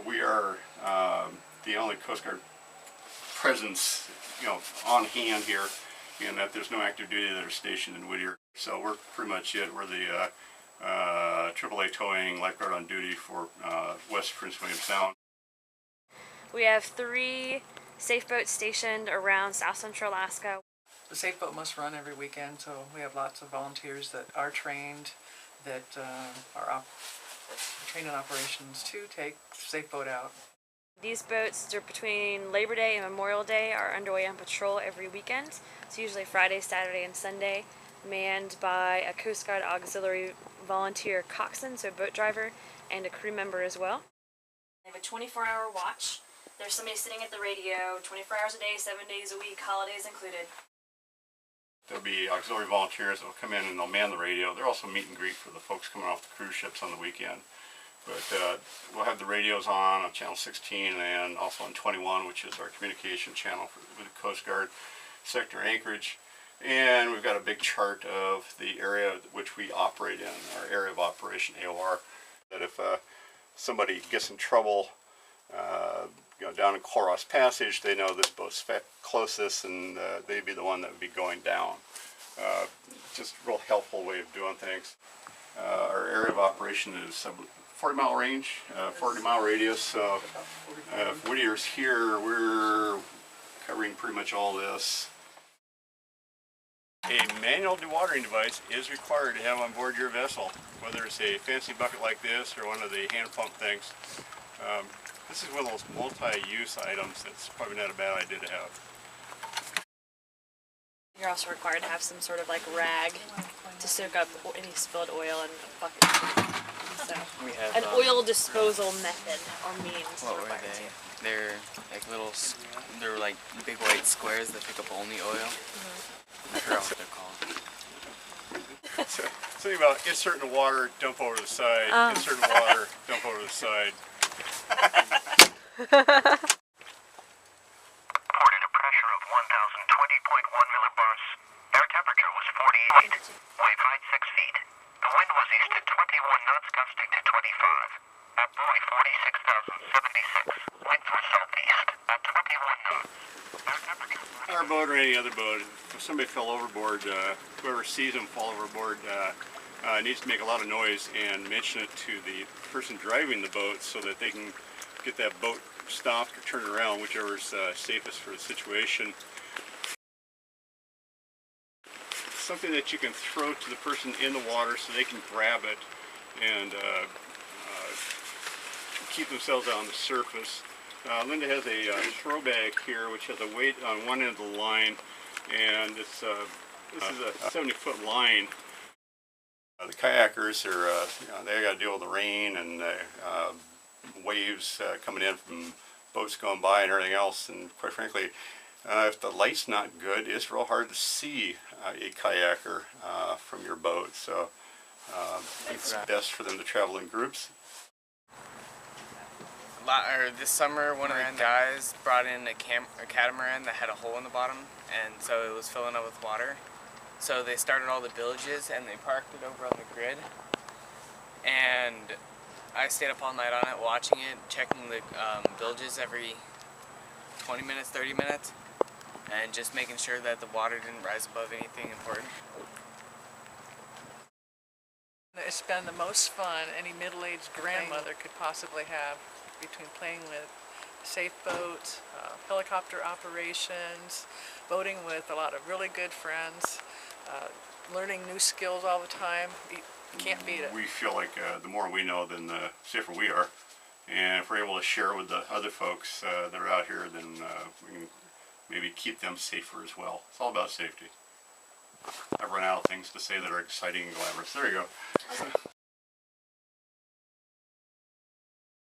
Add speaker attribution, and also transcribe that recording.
Speaker 1: We are the only Coast Guard presence, on hand here, in that there's no active duty that are stationed in Whittier. So we're pretty much it. We're the AAA towing lifeguard on duty for West Prince William Sound.
Speaker 2: We have 3 safe boats stationed around South Central Alaska.
Speaker 3: The safe boat must run every weekend, so we have lots of volunteers that are trained, that are trained in operations to take the safe boat out.
Speaker 2: These boats are between Labor Day and Memorial Day are underway on patrol every weekend. It's usually Friday, Saturday, and Sunday, manned by a Coast Guard auxiliary volunteer coxswain, so a boat driver, and a crew member as well. They have a 24-hour watch. There's somebody sitting at the radio 24 hours a day, 7 days a week, holidays included.
Speaker 1: There'll be auxiliary volunteers that will come in and they'll man the radio. They're also meet and greet for the folks coming off the cruise ships on the weekend. But we'll have the radios on channel 16 and also on 21, which is our communication channel with the Coast Guard sector Anchorage. And we've got a big chart of the area which we operate in, our area of operation, AOR, that if somebody gets in trouble down in Koros Passage, they know this boat's closest and they'd be the one that would be going down. Just a real helpful way of doing things. Our area of operation is 40-mile range, 40-mile radius, so if Whittier's here, we're covering pretty much all this. A manual dewatering device is required to have on board your vessel, whether it's a fancy bucket like this or one of the hand pump things. This is one of those multi-use items that's probably not a bad idea to have.
Speaker 2: You're also required to have some sort of rag to soak up any spilled oil in a bucket. So,
Speaker 4: we have
Speaker 2: an oil disposal method or means.
Speaker 4: What were they? They're like they're like big white squares that pick up only oil. I forgot what they're called.
Speaker 1: Something about insert in the water, dump over the side, insert in the water, dump over the side.
Speaker 5: Reported a pressure of 1020.1 millibars. Air temperature was 48. Wave height 6 feet. The wind was east at 21 knots, gusting to 25. At buoy 46,076. Winds were southeast at 21 knots. Air temperature.
Speaker 1: Our boat or any other boat, if somebody fell overboard, whoever sees them fall overboard needs to make a lot of noise and mention it to the person driving the boat so that they can get that boat stopped or turned around, whichever is safest for the situation. Something that you can throw to the person in the water so they can grab it and keep themselves on the surface. Linda has a throw bag here which has a weight on one end of the line, and this is a 70-foot line. The kayakers are, they got to deal with the rain and waves coming in from boats going by and everything else, and quite frankly, if the light's not good, it's real hard to see a kayaker from your boat, so it's best for them to travel in groups.
Speaker 4: This summer, one of the guys brought in a catamaran that had a hole in the bottom, and so it was filling up with water. So they started all the billages and they parked it over on the grid, and I stayed up all night on it, watching it, checking the billages every 20 minutes, 30 minutes, and just making sure that the water didn't rise above anything important.
Speaker 3: It's been the most fun any middle-aged grandmother could possibly have, between playing with safe boats, helicopter operations, boating with a lot of really good friends, learning new skills all the time. You can't beat it.
Speaker 1: We feel like the more we know, then the safer we are. And if we're able to share with the other folks that are out here, then we can maybe keep them safer as well. It's all about safety. I've run out of things to say that are exciting and glamorous. There you go.